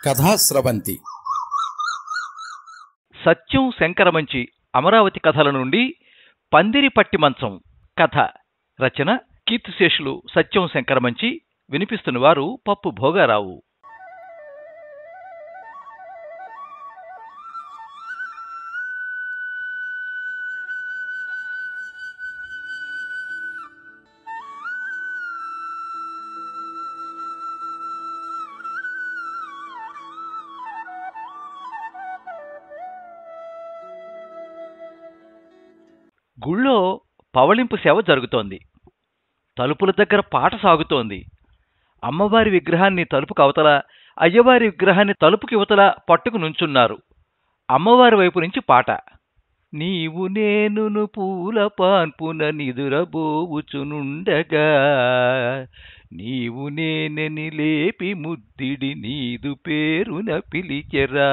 కథాస్రవంతి సత్యం శంకరమంచి అమరావతి కథల నుండి పందిరి పట్టి మంచం కథ రచన కీర్తిశేషులు సత్యం శంకరమంచి. వినిపిస్తున్నవారు పప్పు భోగారావు. గుళ్ళో పవళింపు సేవ జరుగుతోంది. తలుపుల దగ్గర పాట సాగుతోంది. అమ్మవారి విగ్రహాన్ని తలుపుకు అవతల, అయ్యవారి విగ్రహాన్ని తలుపుకి యువతల పట్టుకు నుంచున్నారు. అమ్మవారి వైపు నుంచి పాట. నీవు నేనును పూల పాన్పున నిదురబోవుచునుండగా, నీవు నేనని లేపి ముద్దిడి నీదు పేరున పిలిచెరా,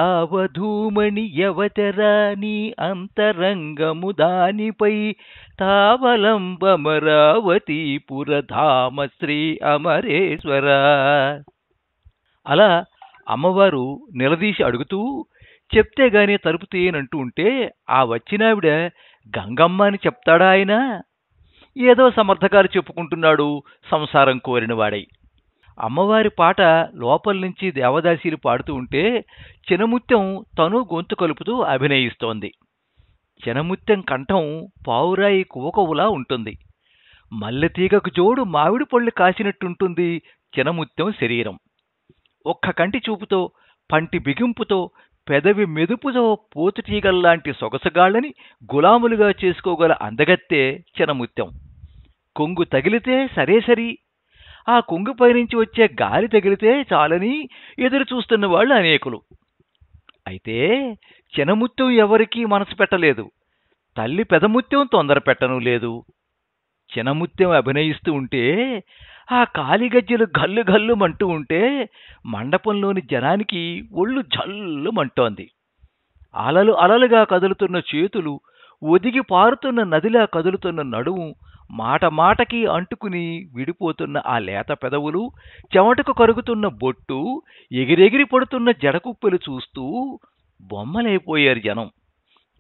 అవధూమణి యవతరా నీ అంతరంగము దానిపై, తావలంబమరావతీపురధామ శ్రీ అమరేశ్వర. అలా అమ్మవారు నిలదీసి అడుగుతూ చెప్తే గాని తలుపు తీయనంటూ ఉంటే ఆ వచ్చినావిడ గంగమ్మ అని చెప్తాడా ఆయన? ఏదో సమర్థకాలు చెప్పుకుంటున్నాడు సంసారం కోరినవాడై. అమ్మవారి పాట లోపల నుంచి దేవదాసీలు పాడుతూ ఉంటే చినముత్యం తను గొంతు కలుపుతూ అభినయిస్తోంది. చినముత్యం కంఠం పావురాయి కువకువలా ఉంటుంది. మల్లెతీగకు జోడు మామిడి పళ్ళు కాసినట్టుంటుంది చినముత్యం శరీరం. ఒక్క కంటి చూపుతో, పంటి బిగింపుతో, పెదవి మెదుపుతో పోతుటీగల్లాంటి సొగసగాళ్ళని గులాములుగా చేసుకోగల అందగత్తే చినముత్యం. కొంగు తగిలితే సరే సరి, ఆ కొంగుపై నుంచి వచ్చే గాలి తగిలితే చాలని ఎదురు చూస్తున్న వాళ్ళు అనేకులు. అయితే చినముత్యం ఎవరికీ మనసు పెట్టలేదు. తల్లి పెదముత్యం తొందర పెట్టను లేదు. చినముత్యం అభినయిస్తూ ఉంటే ఆ కాలిగజ్జెలు గల్లు గల్లుమంటూ ఉంటే మండపంలోని జనానికి ఒళ్ళు జల్లుమంటోంది. అలలు అలలుగా కదులుతున్న చేతులు, ఒదిగి పారుతున్న నదిలా కదులుతున్న నడుము, మాట మాటకి అంటుకుని విడిపోతున్న ఆ లేత పెదవులు, చెమటకు కరుగుతున్న బొట్టు, ఎగిరెగిరి పడుతున్న జడకుప్పెలు చూస్తూ బొమ్మలైపోయారు జనం.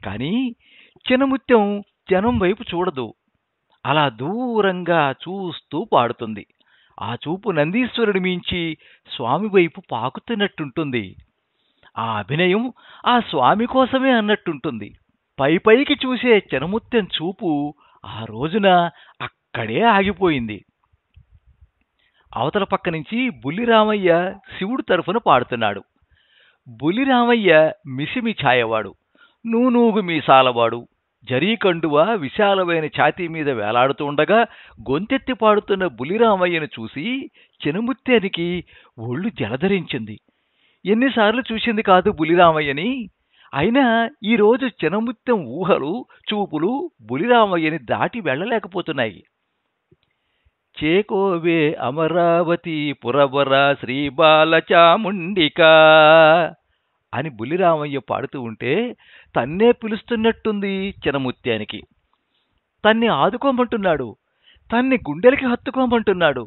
కానీ చినముత్యం జనం వైపు చూడదు. అలా దూరంగా చూస్తూ పాడుతుంది. ఆ చూపు నందీశ్వరుడి మించి స్వామి వైపు పాకుతున్నట్టుంటుంది. ఆ అభినయం ఆ స్వామి కోసమే అన్నట్టుంటుంది. పైకి చూసే చినముత్యం చూపు ఆ రోజున అక్కడే ఆగిపోయింది. అవతల పక్క నుంచి బుల్లిరామయ్య శివుడు తరఫున పాడుతున్నాడు. బుల్లిరామయ్య మిసిమి ఛాయవాడు, నూనూగు మీసాలవాడు. జరీకండువ విశాలమైన ఛాతీ మీద వేలాడుతుండగా గొంతెత్తి పాడుతున్న బుల్లిరామయ్యను చూసి చినముత్యానికి ఒళ్ళు జలధరించింది. ఎన్నిసార్లు చూసింది కాదు బుల్లిరామయ్యని. అయినా ఈరోజు చినముత్యం ఊహలు, చూపులు బుల్లిరామయ్యని దాటి వెళ్ళలేకపోతున్నాయి. చేకోవే అమరావతి పురవర శ్రీబాలచాముండికా అని బుల్లిరామయ్య పాడుతూ ఉంటే తన్నే పిలుస్తున్నట్టుంది చినముత్యానికి. తన్ని ఆదుకోమంటున్నాడు, తన్ని గుండెలకి హత్తుకోమంటున్నాడు.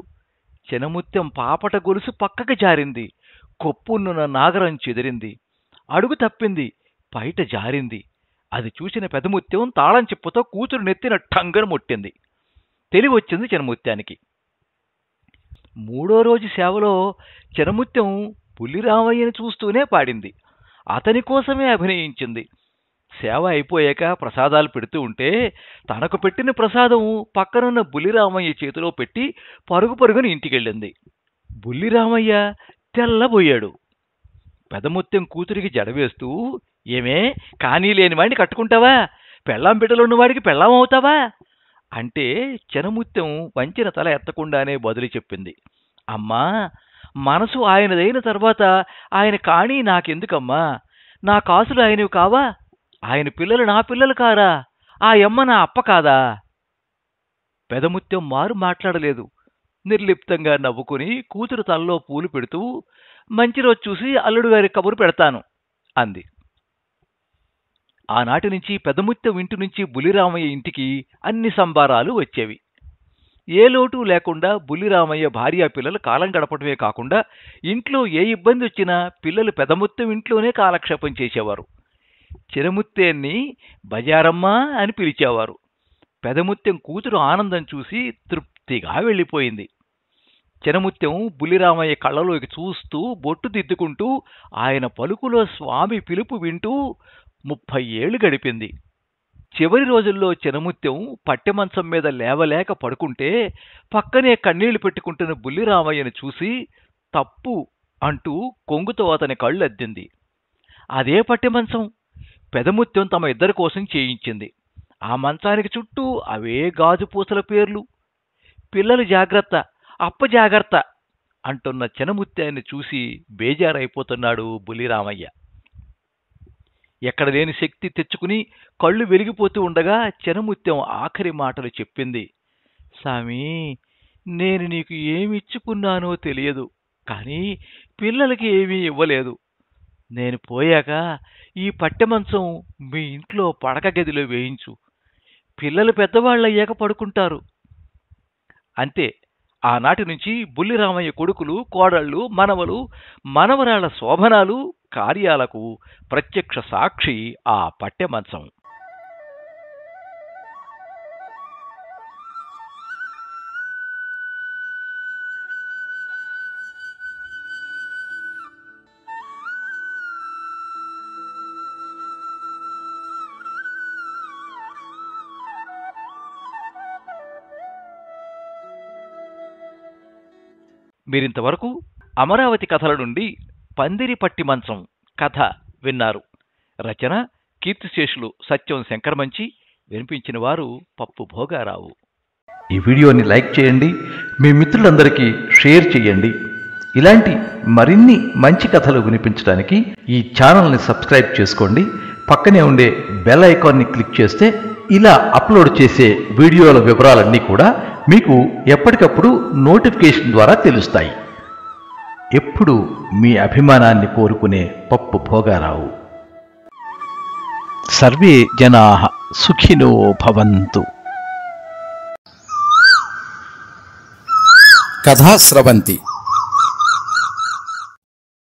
చినముత్యం పాపట గొలుసు పక్కకి జారింది. కొప్పున్న నాగరం చెదిరింది. అడుగు తప్పింది, బయట జారింది. అది చూసిన పెదముత్యం తాళం చెప్పుతో కూతురు నెత్తిన ఠంగను ముట్టింది. తెలివొచ్చింది చినముత్యానికి. మూడో రోజు సేవలో చినముత్యం బుల్లిరామయ్యని చూస్తూనే పాడింది. అతని కోసమే అభినయించింది. సేవ అయిపోయాక ప్రసాదాలు పెడుతూ ఉంటే తనకు పెట్టిన ప్రసాదం పక్కనున్న బుల్లిరామయ్య చేతిలో పెట్టి పరుగు పరుగున ఇంటికెళ్ళింది. బుల్లిరామయ్య తెల్లబోయాడు. పెదముత్యం కూతురికి జడవేస్తూ, ఏమే కానీ లేనివాడిని కట్టుకుంటావా? పెళ్ళాం బిడ్డలున్నవాడికి పెళ్ళాం అవుతావా అంటే చినముత్యం వంచిన తల ఎత్తకుండానే బదులు చెప్పింది. అమ్మా, మనసు ఆయనదైన తర్వాత ఆయన కానీ నాకెందుకమ్మా? నా కాసులు ఆయనవి కావా? ఆయన పిల్లలు నా పిల్లలు కారా? ఆ యమ్మ నా అప్ప కాదా? పెదముత్యం మారు మాట్లాడలేదు. నిర్లిప్తంగా నవ్వుకుని కూతురు తలలో పూలు పెడుతూ, మంచి రోజు చూసి అల్లుడు గారి కబురు పెడతాను అంది. ఆనాటి నుంచి పెదముత్యం ఇంటి నుంచి బుల్లిరామయ్య ఇంటికి అన్ని సంబారాలు వచ్చేవి. ఏ లోటు లేకుండా బుల్లిరామయ్య భార్యా పిల్లలు కాలం గడపడమే కాకుండా ఇంట్లో ఏ ఇబ్బంది వచ్చినా పిల్లలు పెదముత్యం ఇంట్లోనే కాలక్షేపం చేసేవారు. చినముత్యాన్ని బజారమ్మా అని పిలిచేవారు. పెదముత్యం కూతురు ఆనందం చూసి తృప్తిగా వెళ్ళిపోయింది. చినముత్యం బుల్లిరామయ్య కళ్ళలోకి చూస్తూ బొట్టు దిద్దుకుంటూ ఆయన పలుకులో స్వామి పిలుపు వింటూ 30 ఏళ్లు గడిపింది. చివరి రోజుల్లో చినముత్యం పట్టెమంచం మీద లేవలేక పడుకుంటే పక్కనే కన్నీళ్లు పెట్టుకుంటున్న బుల్లిరామయ్యను చూసి తప్పు అంటూ కొంగుతో అతని కళ్ళు అద్దింది. అదే పట్టెమంచం పెదముత్యం తమ ఇద్దరి కోసం చేయించింది. ఆ మంచానికి చుట్టూ అవే గాజు పూసల పేర్లు. పిల్లలు జాగ్రత్త, అప్ప జాగ్రత్త అంటున్న చినముత్యాన్ని చూసి బేజారైపోతున్నాడు బుల్లిరామయ్య. ఎక్కడ లేని శక్తి తెచ్చుకుని కళ్ళు వెలిగిపోతూ ఉండగా చినముత్యం ఆఖరి మాటలు చెప్పింది. సామీ, నేను నీకు ఏమిచ్చుకున్నానో తెలియదు, కానీ పిల్లలకి ఏమీ ఇవ్వలేదు. నేను పోయాక ఈ పట్టెమంచం మీ ఇంట్లో పడక గదిలో వేయించు. పిల్లలు పెద్దవాళ్ళయ్యాక పడుకుంటారు. అంతే. ఆనాటి నుంచి బుల్లిరామయ్య కొడుకులు, కోడళ్ళు, మనవలు, మనవరాళ్ల శోభనాలు, కార్యాలకు ప్రత్యక్ష సాక్షి ఆ పట్టెమంచం. మీరింతవరకు అమరావతి కథల నుండి పందిరి పట్టి మంచం కథ విన్నారు. రచన కీర్తిశేషులు సత్యం శంకరమంచి, వినిపించిన వారు పప్పు భోగారావు. ఈ వీడియోని లైక్ చేయండి, మీ మిత్రులందరికీ షేర్ చేయండి. ఇలాంటి మరిన్ని మంచి కథలు వినిపించడానికి ఈ ఛానల్ని సబ్స్క్రైబ్ చేసుకోండి. పక్కనే ఉండే బెల్ ఐకాన్ని క్లిక్ చేస్తే ఇలా అప్లోడ్ చేసే వీడియోల వివరాలన్నీ కూడా మీకు ఎప్పటికప్పుడు నోటిఫికేషన్ ద్వారా తెలుస్తాయి. ఎప్పుడు మీ అభిమానాన్ని కోరుకునే పప్పు భోగారావు. సర్వే జనాః సుఖినో భవంతు. కథా స్రవంతి